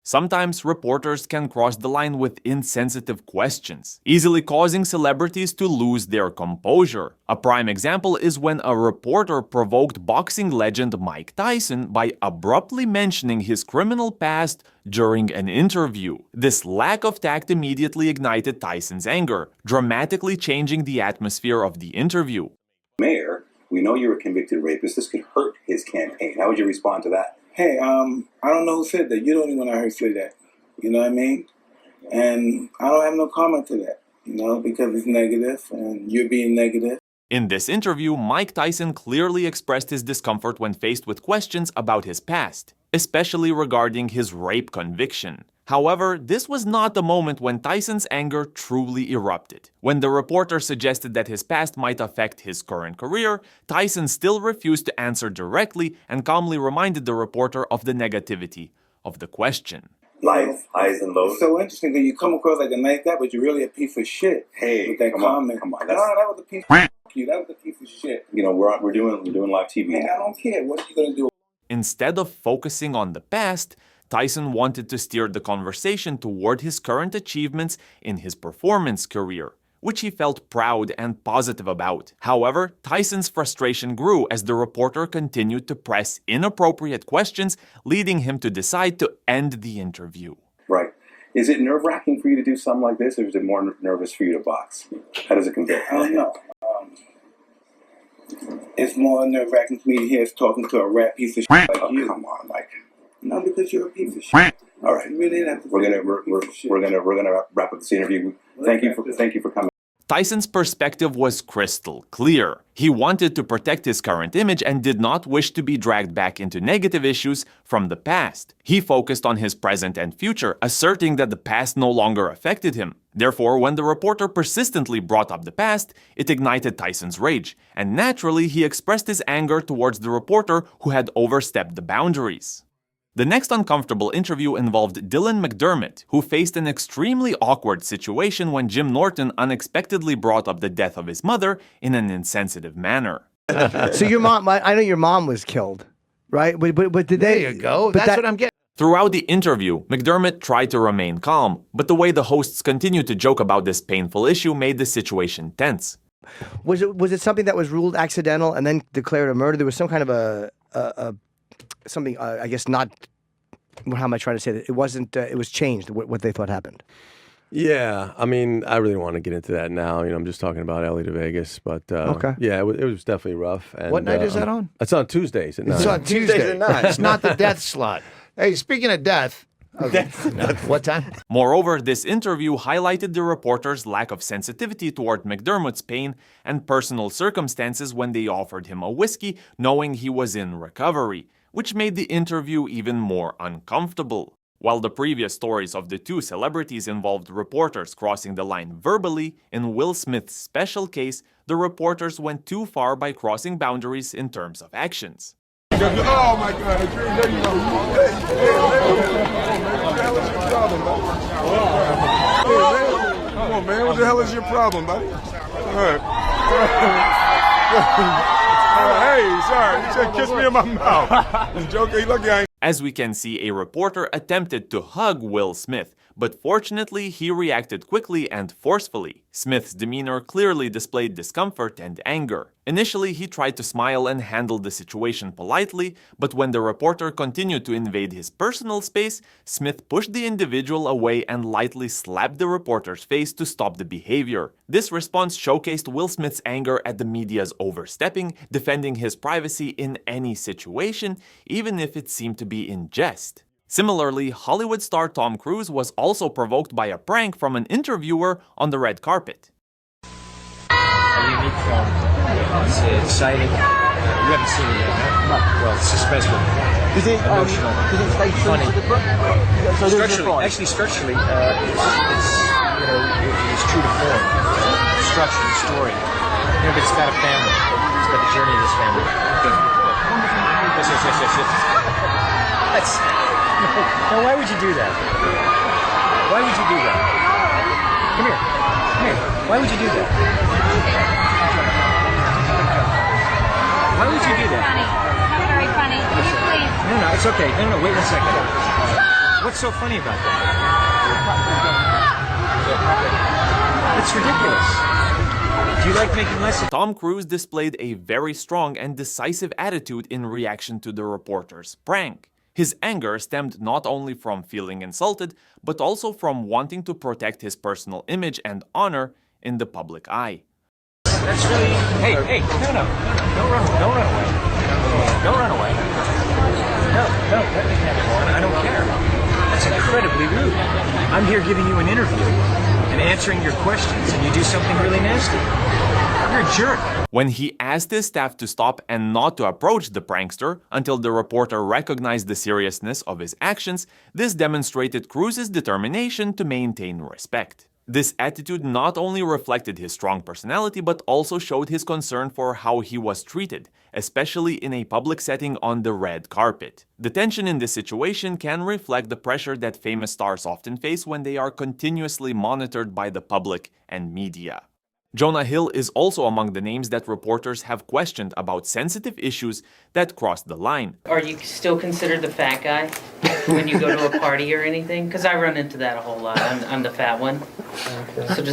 Sometimes reporters can cross the line with insensitive questions, easily causing celebrities to lose their composure. A prime example is when a reporter provoked boxing legend Mike Tyson by abruptly mentioning his criminal past during an interview. This lack of tact immediately ignited Tyson's anger, dramatically changing the atmosphere of the interview. Mayor, we know you're a convicted rapist. This could hurt his campaign. How would you respond to that? Hey, I don't know who said that. You're the only one I heard say that. You know what I mean? And I don't have no comment to that, because it's negative and you're being negative. In this interview, Mike Tyson clearly expressed his discomfort when faced with questions about his past, especially regarding his rape conviction. However, this was not the moment when Tyson's anger truly erupted. When the reporter suggested that his past might affect his current career, Tyson still refused to answer directly and calmly reminded the reporter of the negativity of the question. Life, highs and lows. It's so interesting that you come across like a nice guy, but you're really a piece of shit. Hey, with that comment. Come on. No, that was a piece of you. That was a piece of shit. We're doing live TV. Man, I don't care. What are you gonna do? Instead of focusing on the past, Tyson wanted to steer the conversation toward his current achievements in his performance career, which he felt proud and positive about. However, Tyson's frustration grew as the reporter continued to press inappropriate questions, leading him to decide to end the interview. Right. Is it nerve-wracking for you to do something like this, or is it more nervous for you to box? How does it compare? I don't know. It's more nerve-wracking for me to hear us talking to a rat piece of shit like you. Come on, Mike. No, because you're a piece of shit. All right. You really have to we're gonna wrap up this interview. Thank you for coming. Tyson's perspective was crystal clear. He wanted to protect his current image and did not wish to be dragged back into negative issues from the past. He focused on his present and future, asserting that the past no longer affected him. Therefore, when the reporter persistently brought up the past, it ignited Tyson's rage, and naturally he expressed his anger towards the reporter who had overstepped the boundaries. The next uncomfortable interview involved Dylan McDermott, who faced an extremely awkward situation when Jim Norton unexpectedly brought up the death of his mother in an insensitive manner. So your mom, I know your mom was killed, right? But did they? There you go. That's what I'm getting. Throughout the interview, McDermott tried to remain calm, but the way the hosts continued to joke about this painful issue made the situation tense. Was it something that was ruled accidental and then declared a murder? There was some kind of something, I guess not, how am I trying to say that? It wasn't, it was changed, what they thought happened. Yeah, I mean, I really want to get into that now. I'm just talking about LA to Vegas, but okay. Yeah, it was definitely rough. And, what night is that on? It's on Tuesdays at 9. It's on Tuesday. At 9. It's not the death slot. Hey, speaking of death, what time? Moreover, this interview highlighted the reporter's lack of sensitivity toward McDermott's pain and personal circumstances when they offered him a whiskey, knowing he was in recovery, which made the interview even more uncomfortable. While the previous stories of the two celebrities involved reporters crossing the line verbally, in Will Smith's special case, the reporters went too far by crossing boundaries in terms of actions. Oh my God! There you go. Come on, man. What the hell is your problem, buddy? All right. Hey, sorry. You said kiss me in my mouth. You joking? Look, I ain't. As we can see, a reporter attempted to hug Will Smith, but fortunately he reacted quickly and forcefully. Smith's demeanor clearly displayed discomfort and anger. Initially, he tried to smile and handle the situation politely, but when the reporter continued to invade his personal space, Smith pushed the individual away and lightly slapped the reporter's face to stop the behavior. This response showcased Will Smith's anger at the media's overstepping, defending his privacy in any situation, even if it seemed to be in jest. Similarly, Hollywood star Tom Cruise was also provoked by a prank from an interviewer on the red carpet. A unique film. It's exciting. You haven't seen it yet, huh? Well, it's suspenseful. Emotional. Funny. Structurally, it's true to form. Structure, the story. But it's got a family. It's got the journey of this family. Yes. Now, why would you do that? Why would you do that? Come here. Why would you do that? Why would you do that? Funny. Not very funny. Can you please? No, it's okay. No, wait a second. What's so funny about that? It's ridiculous. Do you like making less of... Tom Cruise displayed a very strong and decisive attitude in reaction to the reporter's prank. His anger stemmed not only from feeling insulted, but also from wanting to protect his personal image and honor in the public eye. That's really... Hey, no. Don't run away. Don't run away. No, let me have it on. I don't care. That's incredibly rude. I'm here giving you an interview and answering your questions, and you do something really nasty. You're a jerk. When he asked his staff to stop and not to approach the prankster until the reporter recognized the seriousness of his actions, this demonstrated Cruise's determination to maintain respect. This attitude not only reflected his strong personality, but also showed his concern for how he was treated, especially in a public setting on the red carpet. The tension in this situation can reflect the pressure that famous stars often face when they are continuously monitored by the public and media. Jonah Hill is also among the names that reporters have questioned about sensitive issues that cross the line. Are you still considered the fat guy when you go to a party or anything? Because I run into that a whole lot. I'm the fat one. Okay. So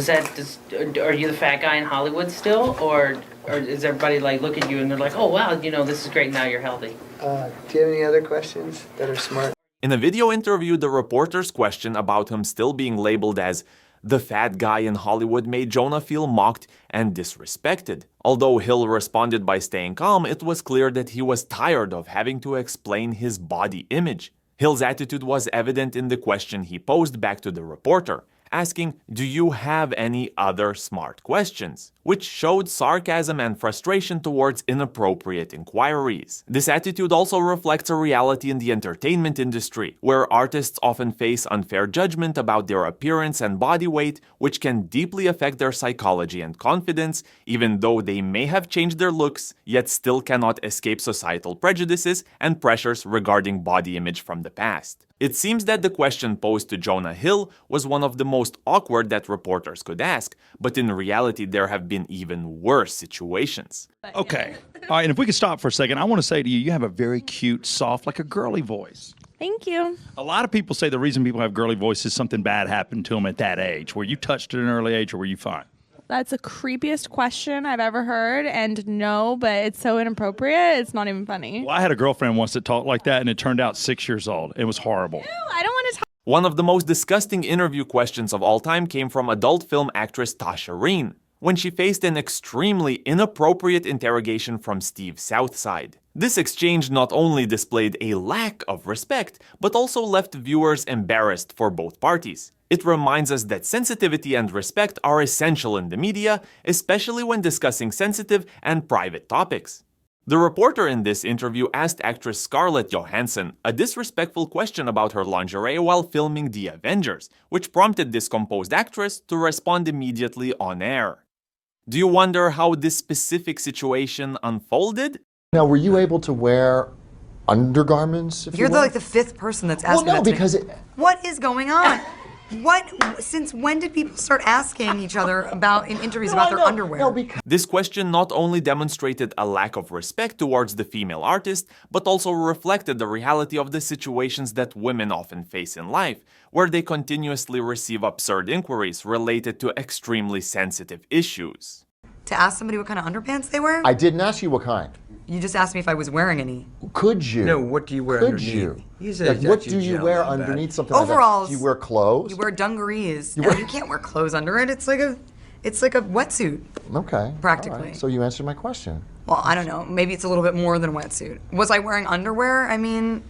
are you the fat guy in Hollywood still? Or is everybody like look at you and they're like, oh wow, this is great, now you're healthy? Do you have any other questions that are smart? In a video interview, the reporter's question about him still being labeled as the fat guy in Hollywood made Jonah feel mocked and disrespected. Although Hill responded by staying calm, it was clear that he was tired of having to explain his body image. Hill's attitude was evident in the question he posed back to the reporter, asking, "Do you have any other smart questions?" which showed sarcasm and frustration towards inappropriate inquiries. This attitude also reflects a reality in the entertainment industry, where artists often face unfair judgment about their appearance and body weight, which can deeply affect their psychology and confidence, even though they may have changed their looks, yet still cannot escape societal prejudices and pressures regarding body image from the past. It seems that the question posed to Jonah Hill was one of the most awkward that reporters could ask, but in reality there have been even worse situations. Okay. All right, and if we could stop for a second, I want to say to you, you have a very cute, soft, like a girly voice. Thank you. A lot of people say the reason people have girly voices is something bad happened to them at that age. Were you touched at an early age, or were you fine? That's the creepiest question I've ever heard, and no, but it's so inappropriate, it's not even funny. Well, I had a girlfriend once that talked like that, and it turned out 6 years old. It was horrible. Ew, I don't want to talk. One of the most disgusting interview questions of all time came from adult film actress Tasha Reen, when she faced an extremely inappropriate interrogation from Steve Southside. This exchange not only displayed a lack of respect, but also left viewers embarrassed for both parties. It reminds us that sensitivity and respect are essential in the media, especially when discussing sensitive and private topics. The reporter in this interview asked actress Scarlett Johansson a disrespectful question about her lingerie while filming The Avengers, which prompted this composed actress to respond immediately on air. Do you wonder how this specific situation unfolded? Now, were you able to wear undergarments? You're like the fifth person that's asking that to me. Because what is going on? Since when did people start asking each other in interviews about their underwear? This question not only demonstrated a lack of respect towards the female artist, but also reflected the reality of the situations that women often face in life, where they continuously receive absurd inquiries related to extremely sensitive issues. To ask somebody what kind of underpants they wear? I didn't ask you what kind. You just asked me if I was wearing any. Could you? No, what do you wear Could underneath? you? Like, what do you wear underneath something Overalls. like that? Do you wear clothes? You wear dungarees. No, you can't wear clothes under it. It's like a wetsuit. Okay. Practically. Right. So you answered my question. Well, I don't know. Maybe it's a little bit more than a wetsuit. Was I wearing underwear? I mean,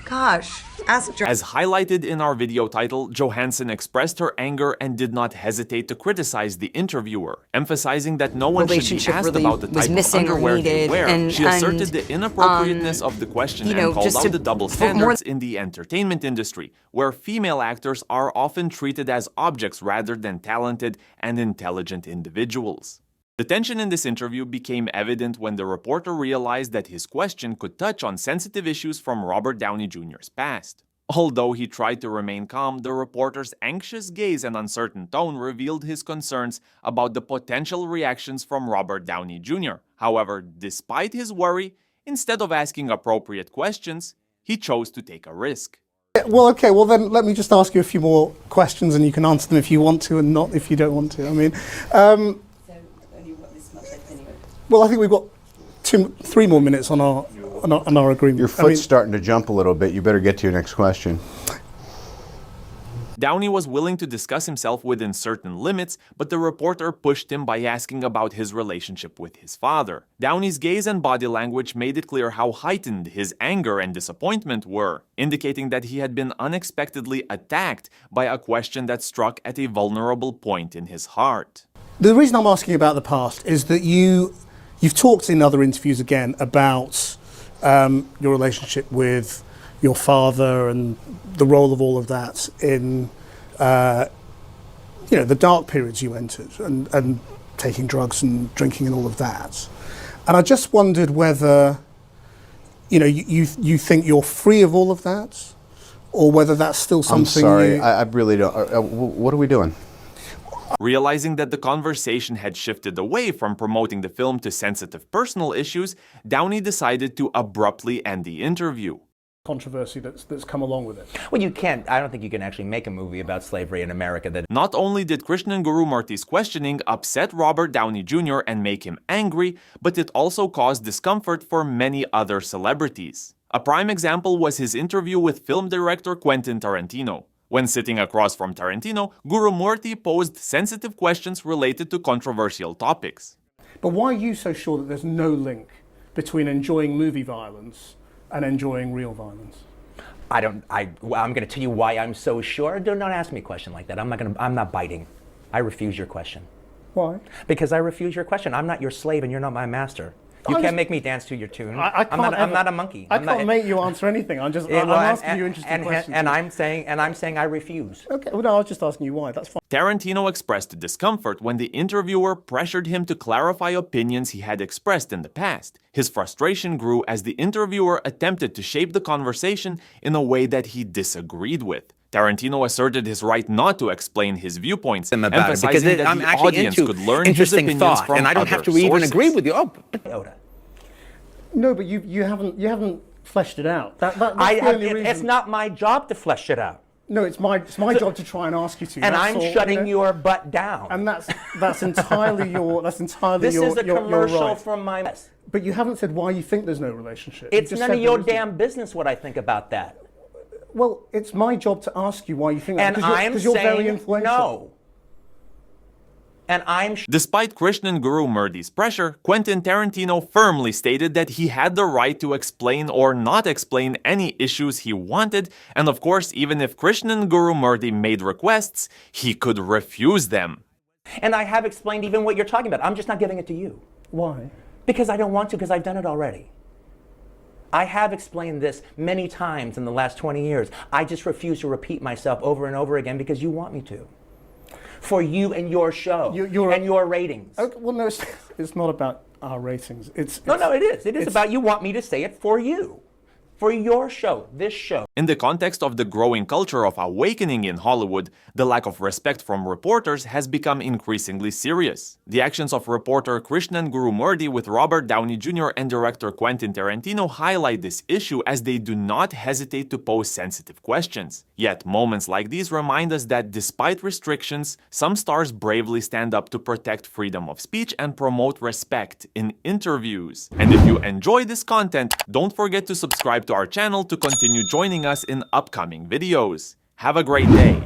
gosh. As highlighted in our video title, Johansson expressed her anger and did not hesitate to criticize the interviewer, emphasizing that no one should be asked really about the type of underwear they wear. She asserted the inappropriateness of the question and called out the double standards in the entertainment industry, where female actors are often treated as objects rather than talented and intelligent individuals. The tension in this interview became evident when the reporter realized that his question could touch on sensitive issues from Robert Downey Jr.'s past. Although he tried to remain calm, the reporter's anxious gaze and uncertain tone revealed his concerns about the potential reactions from Robert Downey Jr. However, despite his worry, instead of asking appropriate questions, he chose to take a risk. Well, okay, well then let me just ask you a few more questions and you can answer them if you want to and not if you don't want to. I mean, well, I think we've got 3 more minutes on our agreement. Your foot's starting to jump a little bit. You better get to your next question. Downey was willing to discuss himself within certain limits, but the reporter pushed him by asking about his relationship with his father. Downey's gaze and body language made it clear how heightened his anger and disappointment were, indicating that he had been unexpectedly attacked by a question that struck at a vulnerable point in his heart. The reason I'm asking about the past is that you've talked in other interviews again about your relationship with your father and the role of all of that in, the dark periods you entered and taking drugs and drinking and all of that. And I just wondered whether, you think you're free of all of that, or whether that's still something. I'm sorry, I really don't. What are we doing? Realizing that the conversation had shifted away from promoting the film to sensitive personal issues, Downey decided to abruptly end the interview. Controversy that's come along with it. Well, I don't think you can actually make a movie about slavery in America that... Not only did Krishnan Guru Murthy's questioning upset Robert Downey Jr. and make him angry, but it also caused discomfort for many other celebrities. A prime example was his interview with film director Quentin Tarantino. When sitting across from Tarantino, Guru Murthy posed sensitive questions related to controversial topics. But why are you so sure that there's no link between enjoying movie violence and enjoying real violence? I'm going to tell you why I'm so sure. Don't ask me a question like that. I'm not biting. I refuse your question. Why? Because I refuse your question. I'm not your slave and you're not my master. You can't make me dance to your tune. I'm not a monkey. I can't make you answer anything. I'm asking you interesting questions. And I'm saying I refuse. Okay. Well, no, I was just asking you why. That's fine. Tarantino expressed discomfort when the interviewer pressured him to clarify opinions he had expressed in the past. His frustration grew as the interviewer attempted to shape the conversation in a way that he disagreed with. Tarantino asserted his right not to explain his viewpoints, emphasizing that the audience could learn his opinions from and I don't have to even agree with you. No, but you haven't fleshed it out. That's the only reason. It's not my job to flesh it out. No, it's my job to try and ask you to. And I'm shutting your butt down. And that's entirely your This is a commercial from my. But you haven't said why you think there's no relationship. It's none of your damn business what I think about that. Well, it's my job to ask you why you think that. Because you're very influential. No. And Despite Krishnan Guru Murthy's pressure, Quentin Tarantino firmly stated that he had the right to explain or not explain any issues he wanted, and of course, even if Krishnan Guru Murthy made requests, he could refuse them. And I have explained even what you're talking about. I'm just not giving it to you. Why? Because I don't want to, because I've done it already. I have explained this many times in the last 20 years. I just refuse to repeat myself over and over again because you want me to. For you and your show and your ratings. Okay, well, no, it's not about our ratings. No, it is. It is about you want me to say it for you. For your show, this show. In the context of the growing culture of awakening in Hollywood, the lack of respect from reporters has become increasingly serious. The actions of reporter Krishnan Guru Murthy with Robert Downey Jr. and director Quentin Tarantino highlight this issue as they do not hesitate to pose sensitive questions. Yet moments like these remind us that despite restrictions, some stars bravely stand up to protect freedom of speech and promote respect in interviews. And if you enjoy this content, don't forget to subscribe to our channel to continue joining us in upcoming videos. Have a great day!